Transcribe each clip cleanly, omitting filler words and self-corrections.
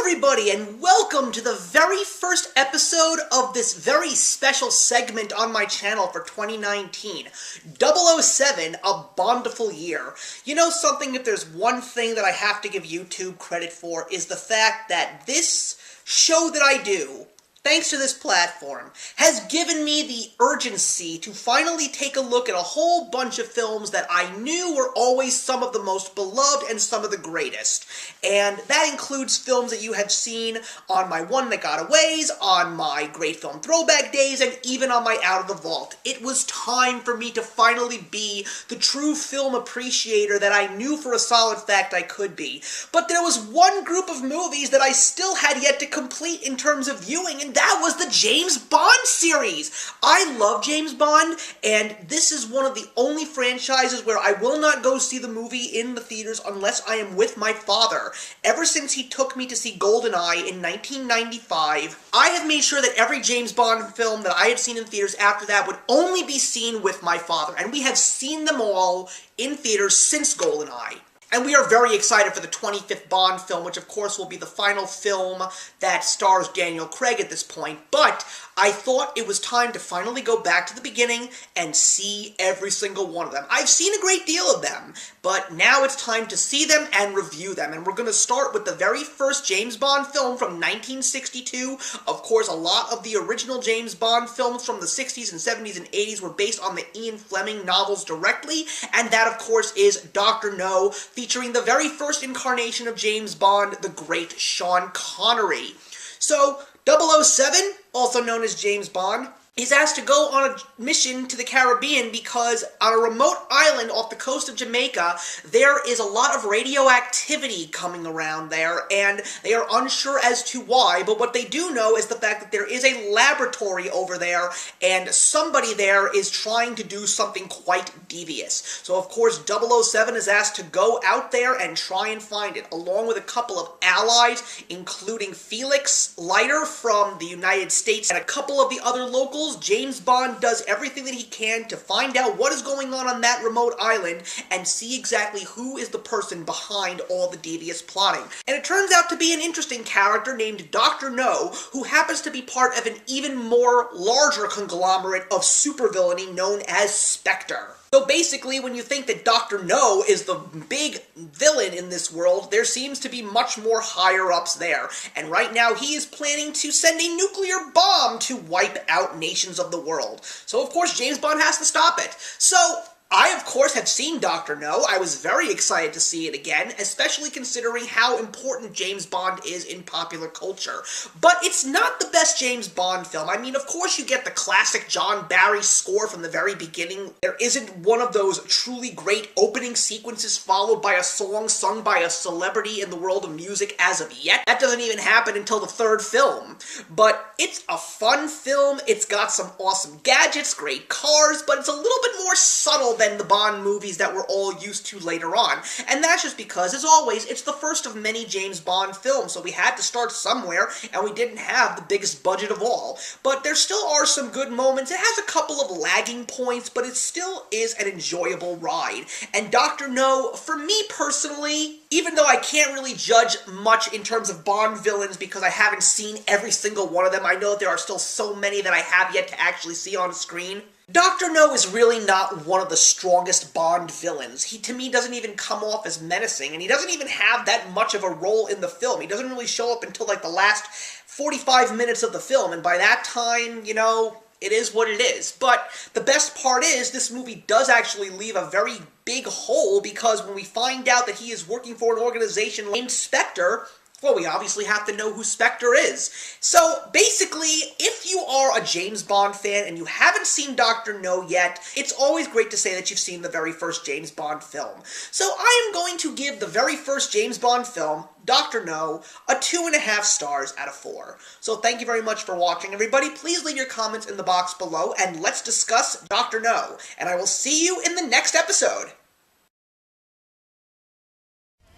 everybody, and welcome to the very first episode of this very special segment on my channel for 2019. 007, a Bondiful year. You know something, if there's one thing that I have to give YouTube credit for, is the fact that this show that I do, thanks to this platform, has given me the urgency to finally take a look at a whole bunch of films that I knew were always some of the most beloved and some of the greatest. And that includes films that you have seen on my One That Got Aways, on my Great Film Throwback Days, and even on my Out of the Vault. It was time for me to finally be the true film appreciator that I knew for a solid fact I could be. But there was one group of movies that I still had yet to complete in terms of viewing, and that was the James Bond series. I love James Bond, and this is one of the only franchises where I will not go see the movie in the theaters unless I am with my father. Ever since he took me to see GoldenEye in 1995, I have made sure that every James Bond film that I have seen in theaters after that would only be seen with my father, and we have seen them all in theaters since GoldenEye. And we are very excited for the 25th Bond film, which of course will be the final film that stars Daniel Craig at this point. But I thought it was time to finally go back to the beginning and see every single one of them. I've seen a great deal of them, but now it's time to see them and review them. And we're going to start with the very first James Bond film from 1962. Of course, a lot of the original James Bond films from the 60s and 70s and 80s were based on the Ian Fleming novels directly, and that, of course, is Dr. No, featuring the very first incarnation of James Bond, the great Sean Connery. So, 007, also known as James Bond, is asked to go on a mission to the Caribbean because on a remote island off the coast of Jamaica, there is a lot of radioactivity coming around there, and they are unsure as to why, but what they do know is the fact that there is a laboratory over there, and somebody there is trying to do something quite devious. So, of course, 007 is asked to go out there and try and find it, along with a couple of allies, including Felix Leiter from the United States and a couple of the other locals. James Bond does everything that he can to find out what is going on that remote island and see exactly who is the person behind all the devious plotting. And it turns out to be an interesting character named Dr. No, who happens to be part of an even more larger conglomerate of supervillainy known as Spectre. So basically, when you think that Dr. No is the big villain in this world, there seems to be much more higher-ups there. And right now, he is planning to send a nuclear bomb to wipe out nations of the world. So, of course, James Bond has to stop it. So, I, of course, have seen Dr. No. I was very excited to see it again, especially considering how important James Bond is in popular culture. But it's not the best James Bond film. I mean, of course you get the classic John Barry score from the very beginning. There isn't one of those truly great opening sequences followed by a song sung by a celebrity in the world of music as of yet. That doesn't even happen until the third film. But it's a fun film. It's got some awesome gadgets, great cars, but it's a little bit more subtle than the Bond movies that we're all used to later on. And that's just because, as always, it's the first of many James Bond films, so we had to start somewhere, and we didn't have the biggest budget of all. But there still are some good moments. It has a couple of lagging points, but it still is an enjoyable ride. And Dr. No, for me personally, even though I can't really judge much in terms of Bond villains because I haven't seen every single one of them, I know that there are still so many that I have yet to actually see on screen, Dr. No is really not one of the strongest Bond villains. He, to me, doesn't even come off as menacing, and he doesn't even have that much of a role in the film. He doesn't really show up until, like, the last 45 minutes of the film, and by that time, you know, it is what it is. But the best part is, this movie does actually leave a very big hole, because when we find out that he is working for an organization named Spectre, well, we obviously have to know who Spectre is. So, basically, if you are a James Bond fan and you haven't seen Dr. No yet, it's always great to say that you've seen the very first James Bond film. So, I am going to give the very first James Bond film, Dr. No, a 2.5 stars out of 4. So, thank you very much for watching, everybody. Please leave your comments in the box below, and let's discuss Dr. No. And I will see you in the next episode.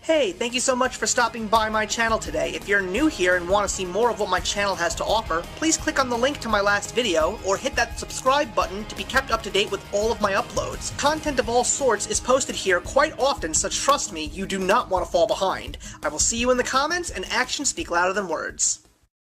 Hey, thank you so much for stopping by my channel today. If you're new here and want to see more of what my channel has to offer, please click on the link to my last video, or hit that subscribe button to be kept up to date with all of my uploads. Content of all sorts is posted here quite often, so trust me, you do not want to fall behind. I will see you in the comments, and actions speak louder than words.